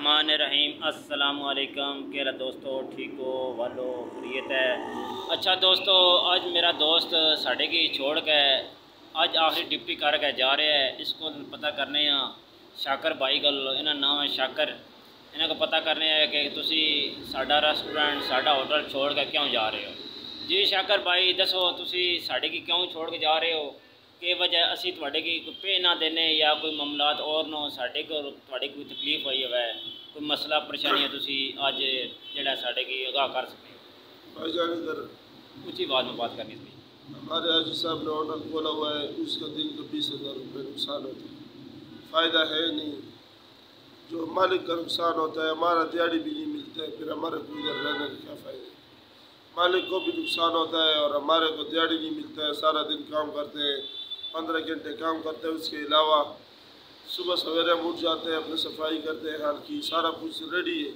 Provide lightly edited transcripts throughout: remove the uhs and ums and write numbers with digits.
बिस्मिल्लाहिर्रहमानिर्रहीम। अस्सलामुअलैकुम। क्या दोस्तों, ठीक हो वालो खैरियत है। अच्छा दोस्तों, आज मेरा दोस्त साढ़े की छोड़ के अज आखिरी डिप्टी करके जा रहा है। इसको पता करने शाकर भाई गल, इन्होंने नाम है शाकर। इन्हों को पता करने है कि तुसी साडा रेस्टोरेंट साडा होटल छोड़ के क्यों जा रहे हो। जी शाकर भाई दसो, तुसी साढ़े की क्यों छोड़ के जा रहे हो, कि वजह असी थोड़े की कोई पे ना देने या कोई मामलात और ना साढ़े को थोड़ी कोई तकलीफ हुई है, कोई मसला परेशानी है, तुसी अज जड़ा साढ़े की आगाह कर सकते हो। भाईजान इधर ऊँची आवाज़ में बात करनी थी। हमारे हाजी साहब ने होटल खोला हुआ है, उसका दिन का 20,000 रुपये नुकसान होता है, फ़ायदा है नहीं। जो मालिक का नुकसान होता है, हमारा दिहाड़ी भी नहीं मिलता है, फिर हमारे को इधर रहने का क्या फ़ायदा है। मालिक को भी नुकसान होता है और हमारे को दिहाड़ी नहीं मिलता है। सारा दिन काम करते हैं, 15 घंटे काम करते हैं। उसके अलावा सुबह सवेरे हम उठ जाते हैं, अपने सफाई करते हैं, हल्की सारा कुछ रेडी है,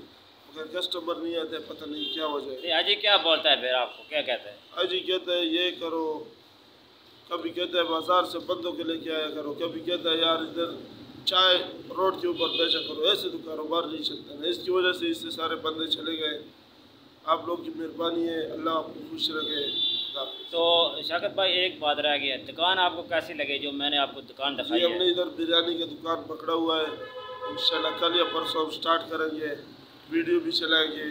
मगर कस्टमर नहीं आते, पता नहीं क्या वजह है। अजी क्या बोलता है, फिर आपको क्या कहता है? अजी कहता है ये करो, कभी कहता है बाजार से बंदों के लेके आया करो, कभी कहता है यार इधर चाय रोड के ऊपर बेचा करो। ऐसे तो कारोबार नहीं चलता ना। इसकी वजह से इससे सारे बंदे चले गए। आप लोग की मेहरबानी है, अल्लाह आपको खुश रखे। तो शाकर भाई एक बात रह गई है, दुकान आपको कैसी लगी जो मैंने आपको दुकान दिखाई है? हमने इधर बिरयानी की दुकान पकड़ा हुआ है, इंशाल्लाह कल या परसों हम स्टार्ट करेंगे, वीडियो भी चलाएंगे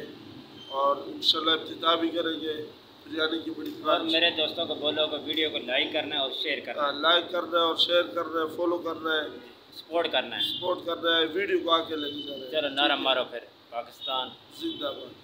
और इंशाल्लाह इफ्तिताह भी करेंगे बिरयानी की बड़ी। और मेरे दोस्तों को बोलो कि वीडियो को लाइक करना है और शेयर करना है। लाइक करना है और शेयर करना है, फॉलो करना है, सपोर्ट करना है, वीडियो को आके लेके जाना है। चलो नारा मारो फिर, पाकिस्तान जिंदाबाद।